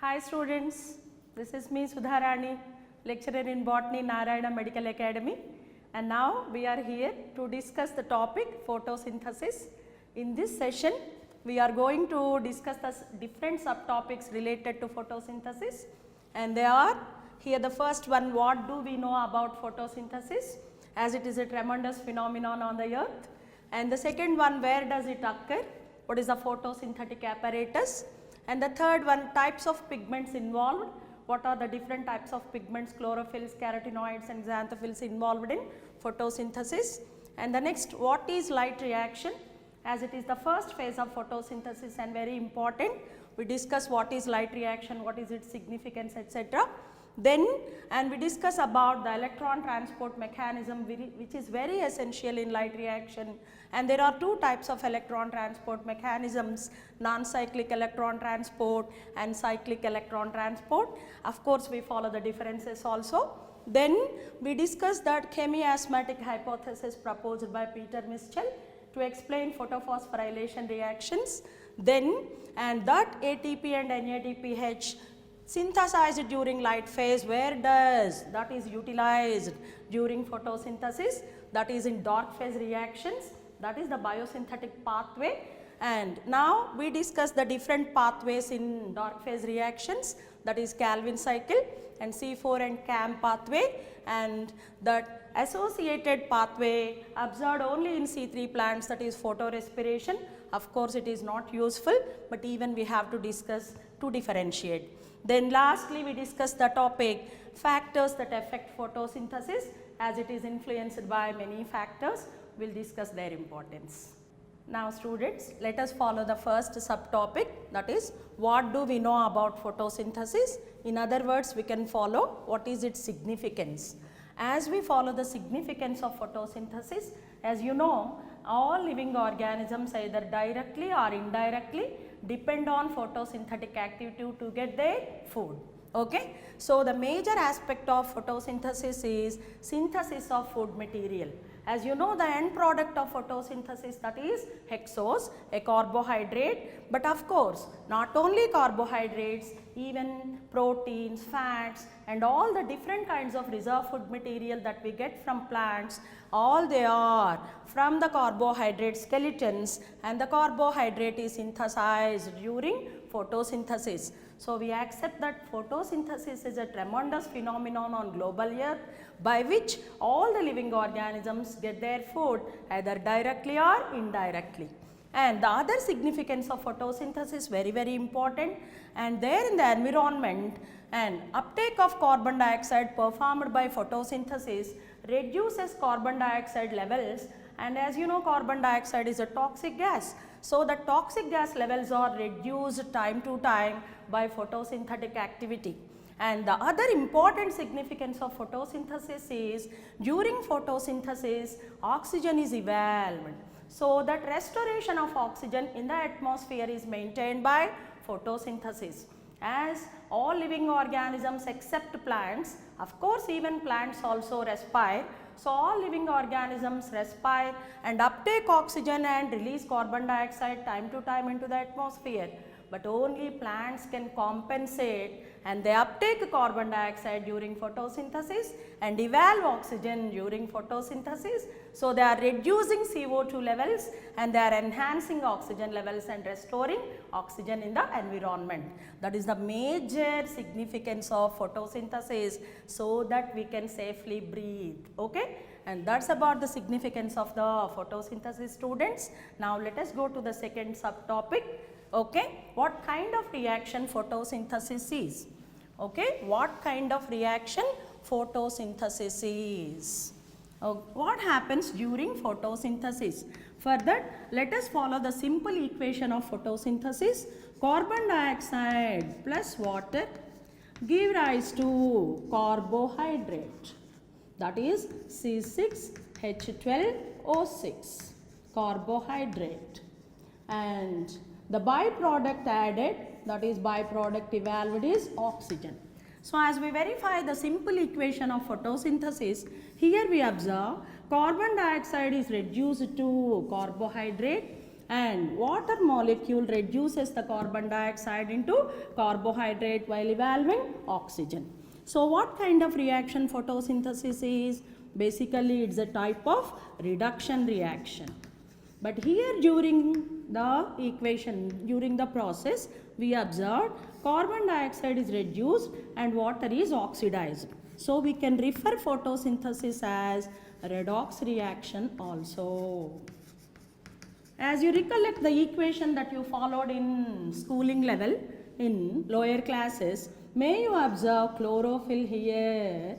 Hi students, this is me Sudharani, lecturer in Botany, Narayana Medical Academy, and now we are here to discuss the topic photosynthesis. In this session, we are going to discuss the different subtopics related to photosynthesis, and they are here the first one, what do we know about photosynthesis, as it is a tremendous phenomenon on the earth, and the second one, where does it occur, what is the photosynthetic apparatus, and the third one, types of pigments involved, what are the different types of pigments, chlorophylls, carotenoids and xanthophylls involved in photosynthesis, and the next, what is light reaction, as it is the first phase of photosynthesis and very important. We discuss what is light reaction, what is its significance, etc. Then and we discuss about the electron transport mechanism, which is very essential in light reaction, and there are two types of electron transport mechanisms, non-cyclic electron transport and cyclic electron transport. Of course, we follow the differences also. Then we discuss that chemiasmatic hypothesis proposed by Peter Mischel to explain photophosphorylation reactions. Then and that ATP and NADPH synthesized during light phase, where does that is utilized during photosynthesis, that is in dark phase reactions, that is the biosynthetic pathway. And now we discuss the different pathways in dark phase reactions, that is Calvin cycle and C4 and CAM pathway, and that associated pathway observed only in C3 plants, that is photorespiration. Of course, it is not useful, but even we have to discuss to differentiate. Then lastly, we discuss the topic factors that affect photosynthesis, as it is influenced by many factors. We will discuss their importance. Now students, let us follow the first subtopic, that is what do we know about photosynthesis. In other words, we can follow what is its significance. As we follow the significance of photosynthesis, as you know, all living organisms either directly or indirectly depend on photosynthetic activity to get their food. Okay? So, the major aspect of photosynthesis is synthesis of food material. As you know, the end product of photosynthesis, that is hexose, a carbohydrate, but of course not only carbohydrates, even proteins, fats and all the different kinds of reserve food material that we get from plants, all they are from the carbohydrate skeletons, and the carbohydrate is synthesized during photosynthesis. So, we accept that photosynthesis is a tremendous phenomenon on global earth, by which all the living organisms get their food either directly or indirectly. And the other significance of photosynthesis is very important, and there in the environment, and uptake of carbon dioxide performed by photosynthesis reduces carbon dioxide levels, and as you know, carbon dioxide is a toxic gas. So, the toxic gas levels are reduced time to time by photosynthetic activity. And the other important significance of photosynthesis is during photosynthesis oxygen is evolved. So, that restoration of oxygen in the atmosphere is maintained by photosynthesis. As all living organisms except plants, of course even plants also respire. So, all living organisms respire and uptake oxygen and release carbon dioxide time to time into the atmosphere, but only plants can compensate and they uptake carbon dioxide during photosynthesis and evolve oxygen during photosynthesis. So, they are reducing CO2 levels and they are enhancing oxygen levels and restoring oxygen in the environment. That is the major significance of photosynthesis, so that we can safely breathe. Okay? And that is about the significance of the photosynthesis, students. Now, let us go to the second subtopic. Okay, what kind of reaction photosynthesis is? Okay, what kind of reaction photosynthesis is? What happens during photosynthesis? For that, let us follow the simple equation of photosynthesis. Carbon dioxide plus water give rise to carbohydrate, that is C6H12O6, carbohydrate, and the byproduct added, that is byproduct evolved, is oxygen. So, as we verify the simple equation of photosynthesis, here we observe carbon dioxide is reduced to carbohydrate and water molecule reduces the carbon dioxide into carbohydrate while evolving oxygen. So what kind of reaction photosynthesis is? Basically it's a type of reduction reaction. But here during the equation, during the process, we observed carbon dioxide is reduced and water is oxidized. So we can refer photosynthesis as redox reaction also. As you recollect the equation that you followed in schooling level, in lower classes, may you observe chlorophyll here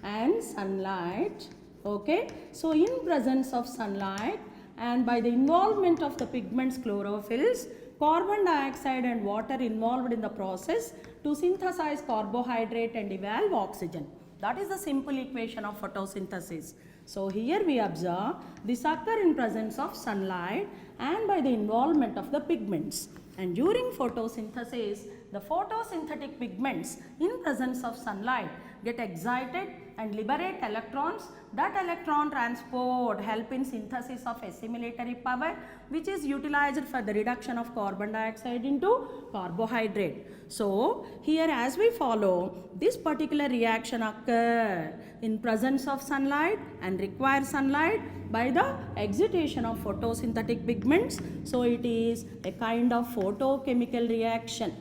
and sunlight. Okay, so in presence of sunlight and by the involvement of the pigments chlorophylls, carbon dioxide and water involved in the process to synthesize carbohydrate and evolve oxygen. That is the simple equation of photosynthesis. So here we observe this occur in presence of sunlight and by the involvement of the pigments. And during photosynthesis, the photosynthetic pigments in presence of sunlight get excited and liberate electrons. That electron transport help in synthesis of assimilatory power, which is utilized for the reduction of carbon dioxide into carbohydrate. So here as we follow, this particular reaction occur in presence of sunlight and require sunlight by the excitation of photosynthetic pigments. So it is a kind of photochemical reaction.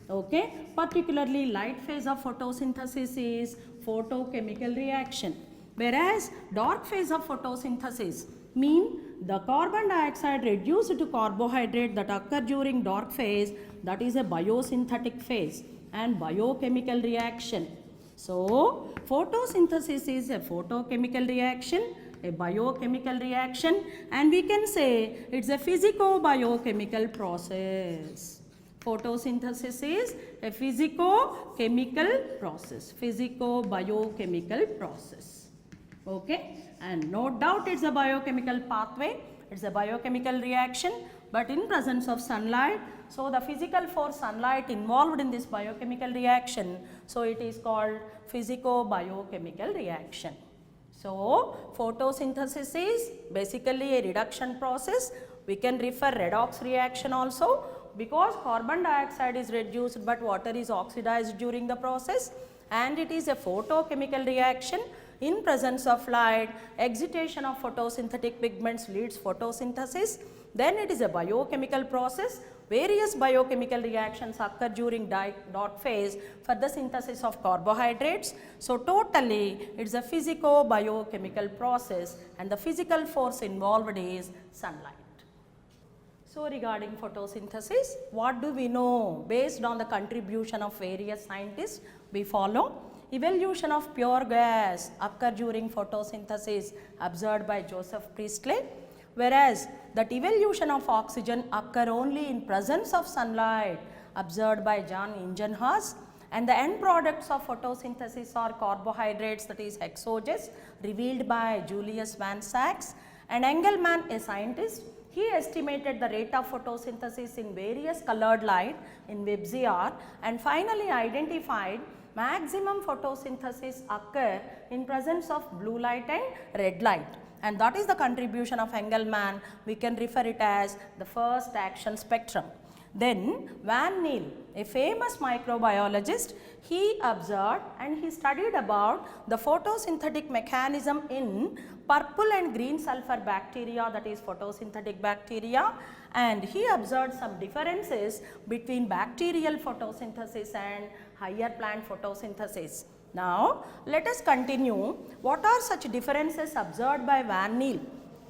Okay, particularly light phase of photosynthesis is photochemical reaction, whereas dark phase of photosynthesis mean the carbon dioxide reduced to carbohydrate that occur during dark phase, that is a biosynthetic phase and biochemical reaction. So photosynthesis is a photochemical reaction, a biochemical reaction, and we can say it's a physico-biochemical process. Photosynthesis is a physico-chemical process, physico-biochemical process. Okay, and no doubt it's a biochemical pathway, it's a biochemical reaction, but in presence of sunlight, so the physical force sunlight involved in this biochemical reaction, so it is called physico-biochemical reaction. So photosynthesis is basically a reduction process. We can refer redox reaction also, because carbon dioxide is reduced but water is oxidized during the process, and it is a photochemical reaction. In presence of light, excitation of photosynthetic pigments leads photosynthesis. Then it is a biochemical process. Various biochemical reactions occur during dark phase for the synthesis of carbohydrates. So totally it is a physico-biochemical process, and the physical force involved is sunlight. So regarding photosynthesis, what do we know? Based on the contribution of various scientists, we follow evolution of pure gas occur during photosynthesis observed by Joseph Priestley, whereas that evolution of oxygen occur only in presence of sunlight observed by John Ingenhousz, and the end products of photosynthesis are carbohydrates, that is hexoses, revealed by Julius Van Sachs. And Engelmann, a scientist, he estimated the rate of photosynthesis in various colored light in WebGR, and finally identified maximum photosynthesis occur in presence of blue light and red light, and that is the contribution of Engelmann. We can refer it as the first action spectrum. Then Van Niel, a famous microbiologist, he observed and he studied about the photosynthetic mechanism in purple and green sulfur bacteria, that is photosynthetic bacteria, and he observed some differences between bacterial photosynthesis and higher plant photosynthesis. Now let us continue. What are such differences observed by Van Niel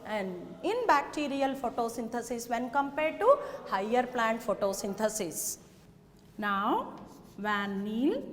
and in bacterial photosynthesis when compared to higher plant photosynthesis? Now Van Niel,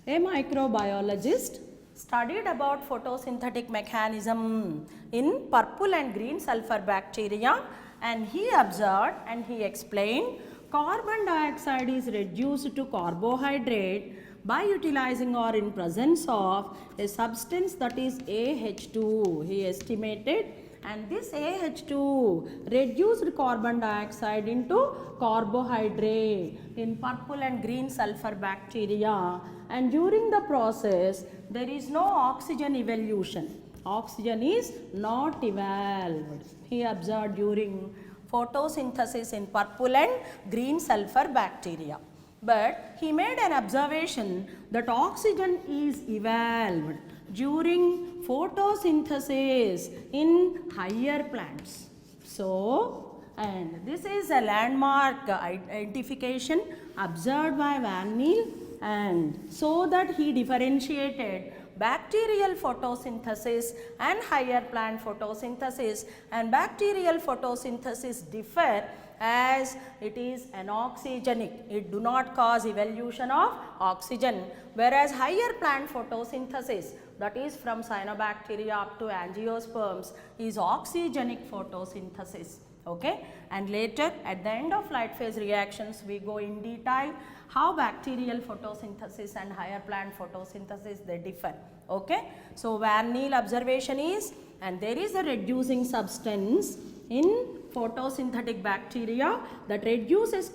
a microbiologist, studied about photosynthetic mechanism in purple and green sulfur bacteria, and he observed and he explained carbon dioxide is reduced to carbohydrate by utilizing or in presence of a substance that is AH2, he estimated, and this AH2 reduced carbon dioxide into carbohydrate in purple and green sulfur bacteria, and during the process there is no oxygen evolution. Oxygen is not evolved. He observed during photosynthesis in purple and green sulfur bacteria. But he made an observation that oxygen is evolved during photosynthesis in higher plants. So, and this is a landmark identification observed by Van Niel, and so that he differentiated bacterial photosynthesis and higher plant photosynthesis, and bacterial photosynthesis differ as it is anoxygenic, it do not cause evolution of oxygen, whereas higher plant photosynthesis, that is from cyanobacteria up to angiosperms, is oxygenic photosynthesis. Okay, and later at the end of light phase reactions we go in detail how bacterial photosynthesis and higher plant photosynthesis they differ. Okay, so Van Niel observation is, and there is a reducing substance in photosynthetic bacteria that reduces